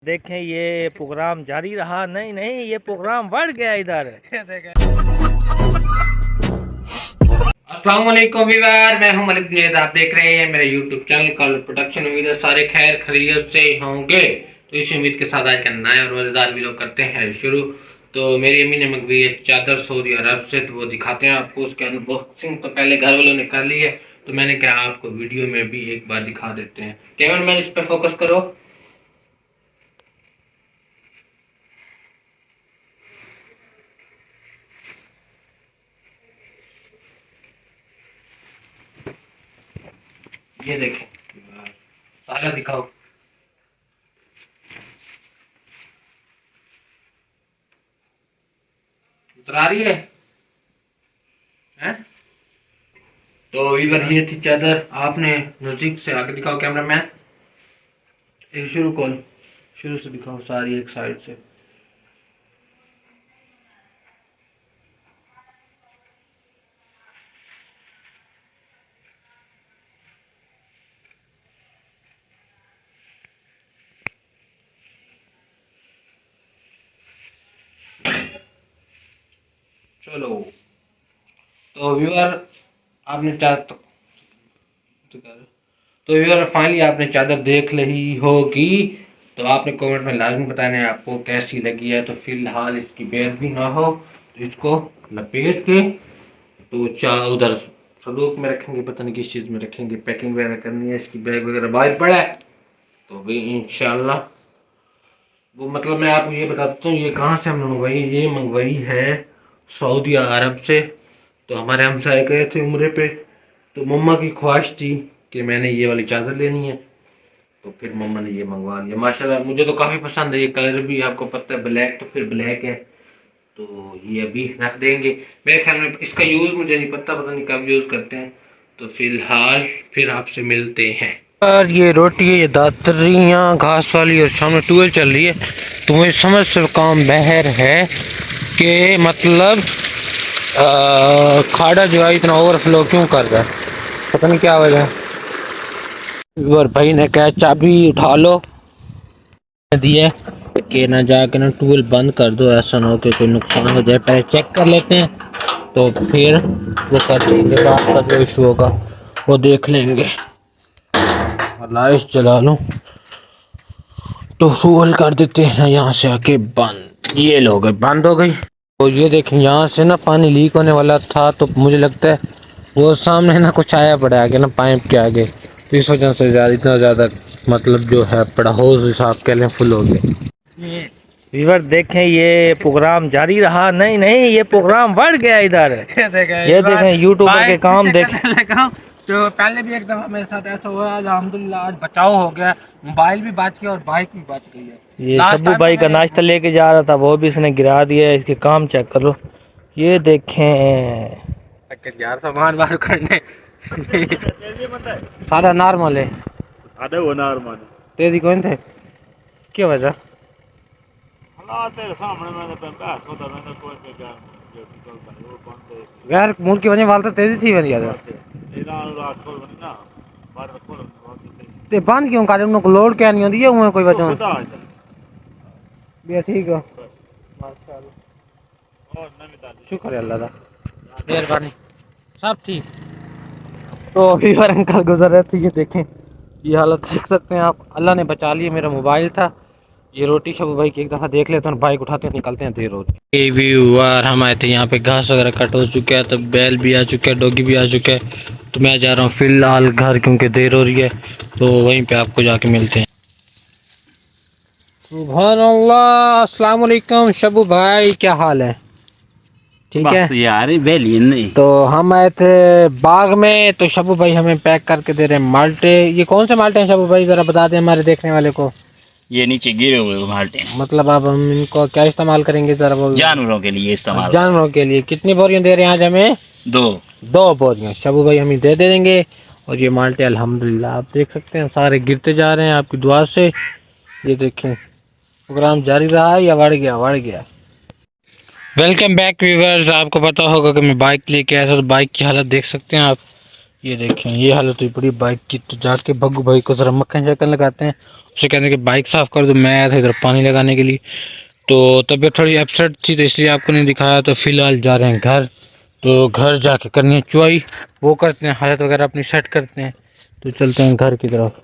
देखें ये प्रोग्राम जारी रहा। नहीं नहीं, ये प्रोग्राम बढ़ गया इधर। अस्सलाम वालेकुम व्यूअर, मैं हूं मलिक जुनैद। आप देख रहे हैं मेरे YouTube चैनल कल प्रोडक्शन। उम्मीद है सारे खैर खैरियत से होंगे। तो इसी उम्मीद के साथ आज का नया और मजेदार वीडियो करते हैं शुरू। तो मेरी अम्मी ने मंगवाई है चादर सऊदी अरब से, तो वो दिखाते हैं आपको। उसके अनबॉक्सिंग तो पहले घर वालों ने कर ली है, तो मैंने कहा आपको वीडियो में भी एक बार दिखा देते हैं। कैमरा मैन इस पर फोकस करो। ये देखें, सारा दिखाओ। उतर आ रही है, हैं? तो वीवर ये थी चादर। आपने नजदीक से आगे दिखाओ कैमरा मैन। शुरू कौन, शुरू से दिखाओ सारी एक साइड से। चलो, तो व्यूअर आपने तो व्यूअर फाइनली आपने चादर देख ली होगी। तो आपने कमेंट में लाजमी बताना है आपको कैसी लगी है। तो फिलहाल इसकी बेइज्जती ना हो, तो इसको लपेट के तो उधर संदूक में रखेंगे, पता नहीं किस चीज़ में रखेंगे। पैकिंग वगैरह करनी है, इसकी बैग वगैरह बाहर पड़ा है, तो भाई इंशाल्लाह वो मतलब मैं आपको ये बताता हूँ ये कहाँ से हमने मंगवाई। ये मंगवाई है सऊदी अरब से। तो हमारे हमसाए गए थे उम्रे पे, तो मम्मा की ख्वाहिश थी कि मैंने ये वाली चादर लेनी है, तो फिर मम्मा ने ये मंगवा लिया। माशाल्लाह मुझे तो काफ़ी पसंद है। ये कलर भी आपको पता है, ब्लैक तो फिर ब्लैक है। तो ये अभी रख देंगे। मेरे ख्याल में इसका यूज़ मुझे नहीं पता, पता नहीं कब यूज़ करते हैं। तो फिलहाल फिर आपसे मिलते हैं। यार ये रोटी है, ये दातरियाँ घास वाली, और सामने ट्यूबवेल चल रही है। तो मुझे समझ से काम बहर है कि मतलब खाड़ा जो है इतना ओवरफ्लो क्यों कर रहा है, पता नहीं क्या वजह है। और भाई ने कहा चाबी उठा लो, दिए कि ना जाके ना ट्यूबवेल बंद कर दो, ऐसा ना हो कि कोई नुकसान हो जाए। पहले चेक कर लेते हैं, तो फिर वो कर देंगे। बात का जो इशू होगा वो देख लेंगे। लाइट जला लूँ तो ट्यूबवेल कर देते हैं यहाँ से आके बंद। ये लो गई, बंद हो गई। तो ये देखें यहाँ से ना पानी लीक होने वाला था, तो मुझे लगता है वो सामने ना कुछ आया पड़ा आगे ना पाइप के आगे, तो इस वजह से इतना ज़्यादा मतलब जो है पड़ा होज हिसाब के लिए फुल हो गया। व्यूअर देखें ये प्रोग्राम जारी रहा। नहीं नहीं, ये प्रोग्राम बढ़ गया इधर। ये देखें यूट्यूबर के काम देखें। तो पहले भी एक दफा मेरे साथ ऐसा हुआ, अल्हम्दुलिल्लाह आज बचाव हो गया। मोबाइल भी बच गया और बाइक भी बच गई है। ये शब्बू भाई का नाश्ता लेके जा रहा था, वो भी इसने गिरा दिया। इसके काम चेक कर लो। ये देखें यार सामान बाहर करने सादा नॉर्मल है, सादे वो नॉर्मल तेरी कौन थे क्या वजह हालात तेरे सामने मैंने पे बहस होता मैंने कोई पे क्या जो निकलता है वो कौन से यार मूल की वजह वालता तेजी थी बन गया ईरान रात को ना बाहर खोल ते बंद क्यों कर उनको लोड क्या नहीं होती है उन्हें कोई वजह खुदा भी ठीक है। और नवी दादी शुक्र है अल्लाह का, मेहरबानी, सब ठीक। तो व्यूअर अंकल गुजर रहे थे, ये देखें ये हालत देख सकते हैं आप। अल्लाह ने बचा लिया, मेरा मोबाइल था। ये रोटी शबू भाई की एक दफ़ा देख लेते हैं, बाइक उठाते हैं निकलते हैं, देर हो रही। व्यूअर हम आए थे यहाँ पे, घास वगैरह कट हो चुका है, तो बैल भी आ चुका है, डॉगी भी आ चुका है। तो मैं जा रहा हूँ फिलहाल घर, क्योंकि देर हो रही है। तो वहीं पे आपको जाके मिलते हैं। सुभान अल्लाह, अस्सलाम वालेकुम शबू भाई, क्या हाल है? ठीक है यार बेली नहीं। तो हम आए थे बाग में, तो शबू भाई हमें पैक करके दे रहे हैं माल्टे। ये कौन से माल्टे हैं शबू भाई, जरा बता दें हमारे देखने वाले को। ये नीचे गिरे हुए माल्टे मतलब अब हम इनको क्या इस्तेमाल करेंगे जरा बोल। जानवरों के लिए इस्तेमाल। जानवरों के लिए। कितनी बोरियां दे रहे हैं आज हमें? दो बोरियां शबू भाई हमें दे देंगे। और ये माल्टे अल्हम्दुलिल्लाह आप देख सकते हैं सारे गिरते जा रहे हैं आपकी दुआ से। ये देखें प्रोग्राम जारी रहा है या बढ़ गया? बढ़ गया। Welcome back viewers. आपको पता होगा कि मैं बाइक लेके आया था, तो बाइक की हालत देख सकते हैं आप। ये देखें ये हालत हुई पड़ी बाइक की। तो जाके भग्गू भाई को जरा मक्खन शक्कन लगाते हैं, उसे कहने कि बाइक साफ कर दो। मैं आया था इधर पानी लगाने के लिए, तो तबीयत थोड़ी अपसेट थी तो इसलिए आपको नहीं दिखाया। तो फिलहाल जा रहे हैं घर, तो घर जाके करनी है चुआई, वो करते हैं, हालत वगैरह अपनी सेट करते हैं, तो चलते हैं घर की तरफ।